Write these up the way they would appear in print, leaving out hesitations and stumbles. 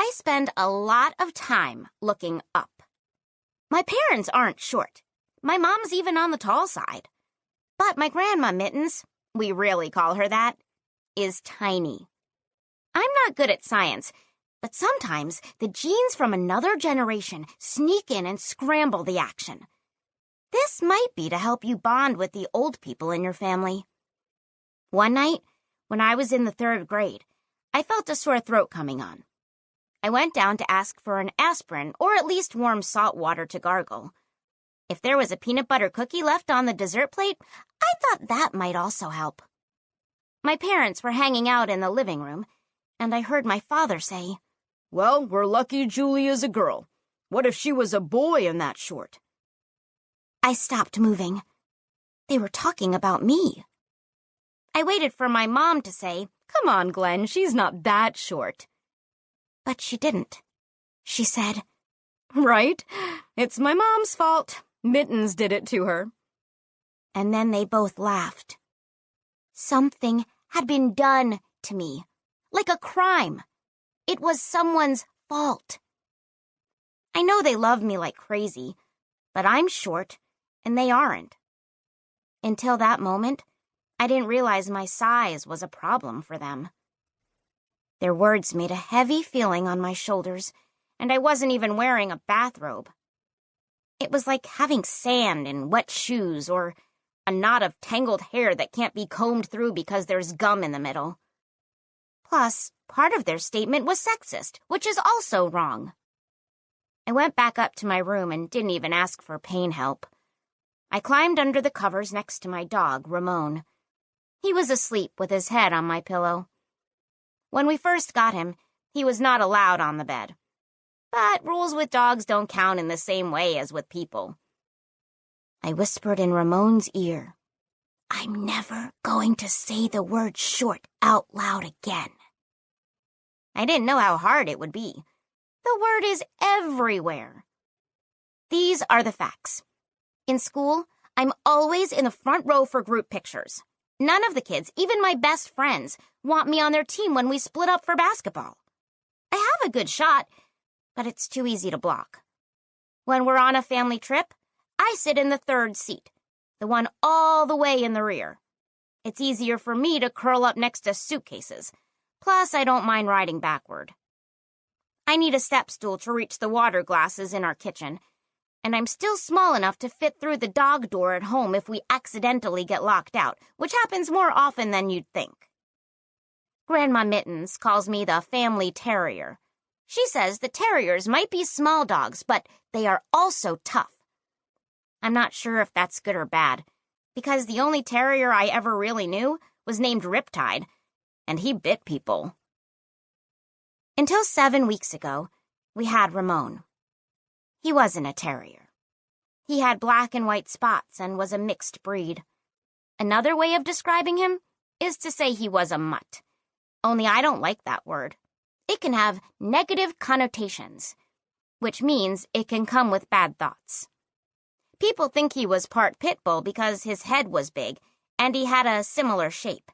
I spend a lot of time looking up. My parents aren't short. My mom's even on the tall side. But my grandma Mittens, we really call her that, is tiny. I'm not good at science, but sometimes the genes from another generation sneak in and scramble the action. This might be to help you bond with the old people in your family. One night, when I was in the 3rd grade, I felt a sore throat coming on. I went down to ask for an aspirin or at least warm salt water to gargle. If there was a peanut butter cookie left on the dessert plate, I thought that might also help. My parents were hanging out in the living room, and I heard my father say, "Well, we're lucky Julia's a girl. What if she was a boy and that short?" I stopped moving. They were talking about me. I waited for my mom to say, "Come on, Glenn, she's not that short." But she didn't. She said, "Right? It's my mom's fault. Mittens did it to her." And then they both laughed. Something had been done to me, like a crime. It was someone's fault. I know they love me like crazy, but I'm short, and they aren't. Until that moment, I didn't realize my size was a problem for them. Their words made a heavy feeling on my shoulders, and I wasn't even wearing a bathrobe. It was like having sand in wet shoes or a knot of tangled hair that can't be combed through because there's gum in the middle. Plus, part of their statement was sexist, which is also wrong. I went back up to my room and didn't even ask for pain help. I climbed under the covers next to my dog, Ramon. He was asleep with his head on my pillow. When we first got him, he was not allowed on the bed. But rules with dogs don't count in the same way as with people. I whispered in Ramon's ear, "I'm never going to say the word short out loud again." I didn't know how hard it would be. The word is everywhere. These are the facts. In school, I'm always in the front row for group pictures. None of the kids, even my best friends, want me on their team when we split up for basketball. I have a good shot, but it's too easy to block. When we're on a family trip, I sit in the 3rd seat, the one all the way in the rear. It's easier for me to curl up next to suitcases. Plus, I don't mind riding backward. I need a step stool to reach the water glasses in our kitchen, and I'm still small enough to fit through the dog door at home if we accidentally get locked out, which happens more often than you'd think. Grandma Mittens calls me the family terrier. She says the terriers might be small dogs, but they are also tough. I'm not sure if that's good or bad, because the only terrier I ever really knew was named Riptide, and he bit people. Until 7 weeks ago, we had Ramon. He wasn't a terrier. He had black and white spots and was a mixed breed. Another way of describing him is to say he was a mutt. Only I don't like that word. It can have negative connotations, which means it can come with bad thoughts. People think he was part pit bull because his head was big and he had a similar shape.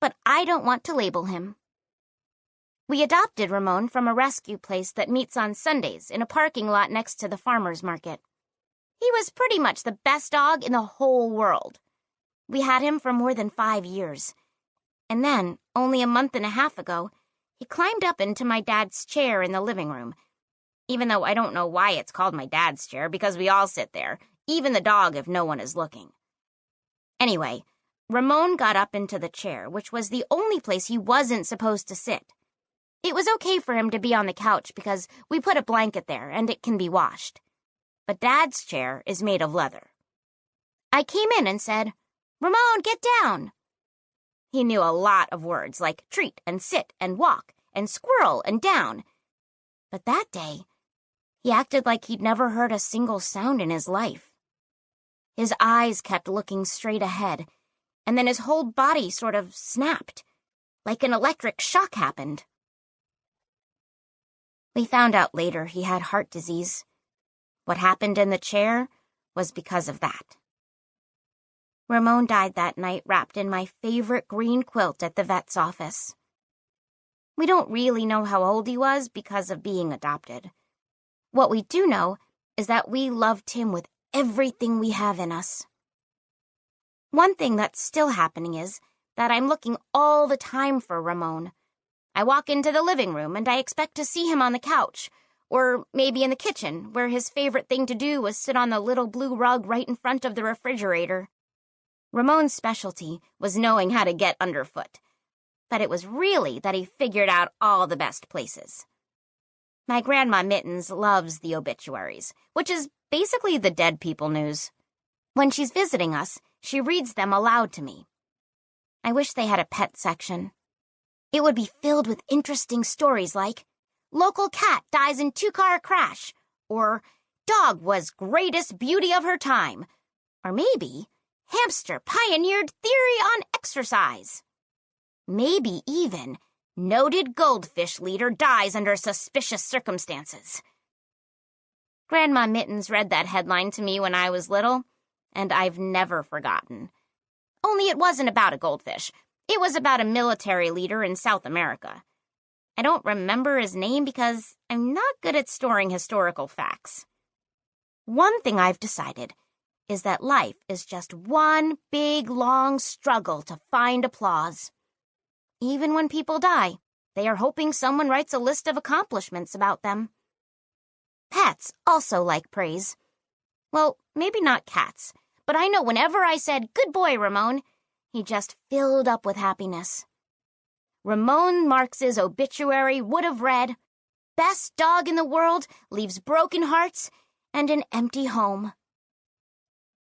But I don't want to label him. We adopted Ramon from a rescue place that meets on Sundays in a parking lot next to the farmer's market. He was pretty much the best dog in the whole world. We had him for more than 5 years. And then, only a month and a half ago, he climbed up into my dad's chair in the living room. Even though I don't know why it's called my dad's chair, because we all sit there, even the dog if no one is looking. Anyway, Ramon got up into the chair, which was the only place he wasn't supposed to sit. It was okay for him to be on the couch because we put a blanket there and it can be washed. But Dad's chair is made of leather. I came in and said, "Ramon, get down." He knew a lot of words like treat and sit and walk and squirrel and down. But that day, he acted like he'd never heard a single sound in his life. His eyes kept looking straight ahead, and then his whole body sort of snapped, like an electric shock happened. We found out later he had heart disease. What happened in the chair was because of that. Ramon died that night wrapped in my favorite green quilt at the vet's office. We don't really know how old he was because of being adopted. What we do know is that we loved him with everything we have in us. One thing that's still happening is that I'm looking all the time for Ramon. I walk into the living room and I expect to see him on the couch, or maybe in the kitchen, where his favorite thing to do was sit on the little blue rug right in front of the refrigerator. Ramon's specialty was knowing how to get underfoot, but it was really that he figured out all the best places. My grandma Mittens loves the obituaries, which is basically the dead people news. When she's visiting us, she reads them aloud to me. I wish they had a pet section. It would be filled with interesting stories like, local cat dies in two-car crash, or dog was greatest beauty of her time, or maybe hamster pioneered theory on exercise. Maybe even noted goldfish leader dies under suspicious circumstances. Grandma Mittens read that headline to me when I was little, and I've never forgotten. Only it wasn't about a goldfish. It was about a military leader in South America. I don't remember his name because I'm not good at storing historical facts. One thing I've decided is that life is just one big, long struggle to find applause. Even when people die, they are hoping someone writes a list of accomplishments about them. Pets also like praise. Well, maybe not cats, but I know whenever I said, "Good boy, Ramon," he just filled up with happiness. Ramon Marx's obituary would have read, "Best dog in the world, leaves broken hearts and an empty home."